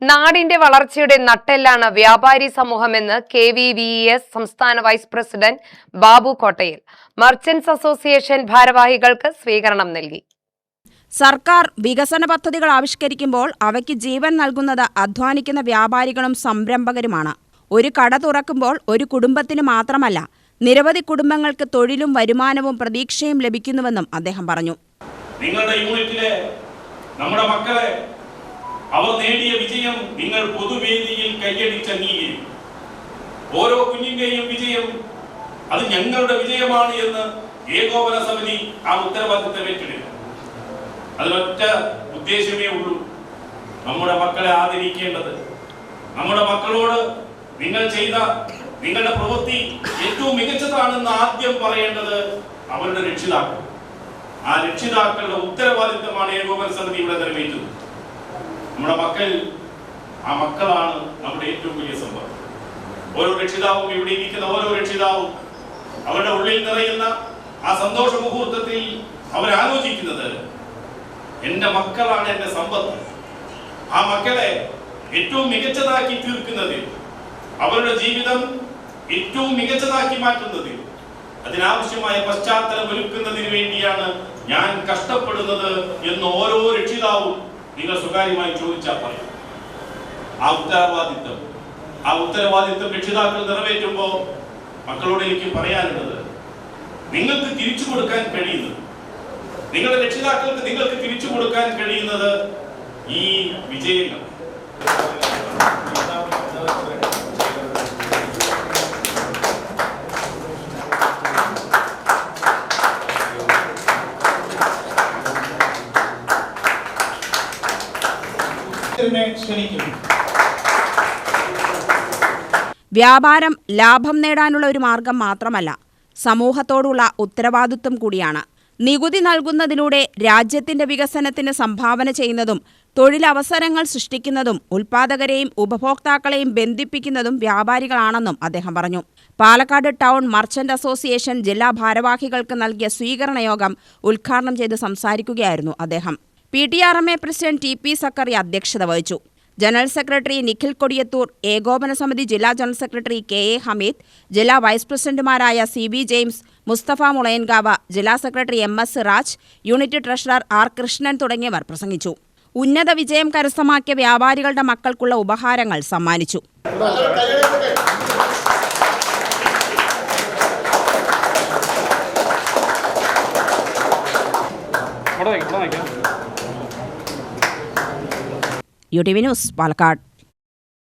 നാടിന്റെ വളർച്ചയുടെ നട്ടെല്ലാണ് വ്യാപാരി സമൂഹമെന്ന് KVVES സംസ്ഥാന വൈസ് പ്രസിഡന്റ് ബാബു കോട്ടയിൽ. മർച്ചന്റ്സ് അസോസിയേഷൻ ഭാരവാഹികൾക്ക് സ്വീകരണം നൽകി. സർക്കാർ വികസന പദ്ധതികൾ ആവിഷ്കരിക്കുമ്പോൾ അവയ്ക്ക് ജീവൻ നൽകുന്നത് അധ്വാനിക്കുന്ന വ്യാപാരികളും സംരംഭകരുമാണ്. ഒരു കട തുറക്കുമ്പോൾ ഒരു കുടുംബത്തിന് മാത്രമല്ല, നിരവധി കുടുംബങ്ങൾക്ക് തൊഴിലും വരുമാനവും പ്രതീക്ഷയും ലഭിക്കുന്നുവെന്നും അദ്ദേഹം പറഞ്ഞു. നിങ്ങളുടെ യൂണിറ്റിലെ നമ്മുടെ മക്കളെ അവർ നേടിയ വിജയം നിങ്ങൾ പൊതുവേദിയിൽ കൈയടിച്ച് അംഗീകരിക്കും. ഓരോ കുഞ്ഞിന്റെയും വിജയം അത് ഞങ്ങളുടെ വിജയമാണ് എന്ന് ഏകോപന സമിതി ആ ഉത്തരവാദിത്തം ഏറ്റെടുക്കും. അതിനൊറ്റ ഉദ്ദേശമേ ഉള്ളൂ, നമ്മുടെ മക്കളെ ആദരിക്കേണ്ടത്. നമ്മുടെ മക്കളോട് നിങ്ങൾ ചെയ്ത നിങ്ങളുടെ പ്രവൃത്തി ഏറ്റവും മികച്ചതാണെന്ന് ആദ്യം പറയേണ്ടത് അവരുടെ രക്ഷിതാക്കൾ. ആ രക്ഷിതാക്കളുടെ ഉത്തരവാദിത്തമാണ് ഏകോപന സമിതി ഇവിടെ നിറവേറ്റുന്നത്. നമ്മുടെ മക്കൾ, ആ മക്കളാണ് നമ്മുടെ ഏറ്റവും വലിയ സമ്പത്ത്. ഓരോ രക്ഷിതാവും, ഇവിടെ ഇരിക്കുന്ന ഓരോ രക്ഷിതാവും അവരുടെ ഉള്ളിൽ നിറയുന്ന ആ സന്തോഷ മുഹൂർത്തത്തിൽ അവരാലോചിക്കുന്നത് എന്റെ മക്കളാണ് എന്റെ സമ്പത്ത്. ആ മക്കളെ ഏറ്റവും മികച്ചതാക്കി തീർക്കുന്നതിൽ, അവരുടെ ജീവിതം ഏറ്റവും മികച്ചതാക്കി മാറ്റുന്നതിൽ, അതിനാവശ്യമായ പശ്ചാത്തലം ഒരുക്കുന്നതിന് വേണ്ടിയാണ് ഞാൻ കഷ്ടപ്പെടുന്നത് എന്ന് ഓരോ രക്ഷിതാവും നിങ്ങൾ സ്വകാര്യമായി ചോദിച്ചാൽ പറയും. ആ ഉത്തരവാദിത്വം രക്ഷിതാക്കൾ നിറവേറ്റുമ്പോൾ മക്കളോട് എനിക്ക് പറയാനുള്ളത്, നിങ്ങൾക്ക് തിരിച്ചു കൊടുക്കാൻ കഴിയുന്നത്, നിങ്ങളുടെ രക്ഷിതാക്കൾക്ക് നിങ്ങൾക്ക് തിരിച്ചു കൊടുക്കാൻ കഴിയുന്നത് ഈ വിജയങ്ങൾ. വ്യാപാരം ലാഭം നേടാനുള്ള ഒരു മാർഗം മാത്രമല്ല, സമൂഹത്തോടുള്ള ഉത്തരവാദിത്വം കൂടിയാണ്. നികുതി നൽകുന്നതിലൂടെ രാജ്യത്തിന്റെ വികസനത്തിന് സംഭാവന ചെയ്യുന്നതും തൊഴിലവസരങ്ങൾ സൃഷ്ടിക്കുന്നതും ഉൽപ്പാദകരെയും ഉപഭോക്താക്കളെയും ബന്ധിപ്പിക്കുന്നതും വ്യാപാരികളാണെന്നും അദ്ദേഹം പറഞ്ഞു. പാലക്കാട് ടൗൺ മർച്ചന്റ് അസോസിയേഷൻ ജില്ലാ ഭാരവാഹികൾക്ക് നൽകിയ സ്വീകരണ യോഗം ഉദ്ഘാടനം ചെയ്ത് സംസാരിക്കുകയായിരുന്നു അദ്ദേഹം. PTRMA പ്രസിഡന്റ് TP സക്കറി അധ്യക്ഷത വഹിച്ചു. ജനറൽ സെക്രട്ടറി നിഖിൽ കൊടിയത്തൂർ, ഏകോപന സമിതി ജില്ലാ ജനറൽ സെക്രട്ടറി KA ഹമീദ്, ജില്ലാ വൈസ് പ്രസിഡന്റുമാരായ CB ജെയിംസ്, മുസ്തഫ മുളയൻകാവ്, ജില്ലാ secretary MS Siraj, unit treasurer R Krishnan തുടങ്ങിയവർ പ്രസംഗിച്ചു. ഉന്നത വിജയം കരസ്ഥമാക്കിയ വ്യാപാരികളുടെ മക്കൾക്കുള്ള ഉപഹാരങ്ങൾ സമ്മാനിച്ചു. UTV news, Palakkad.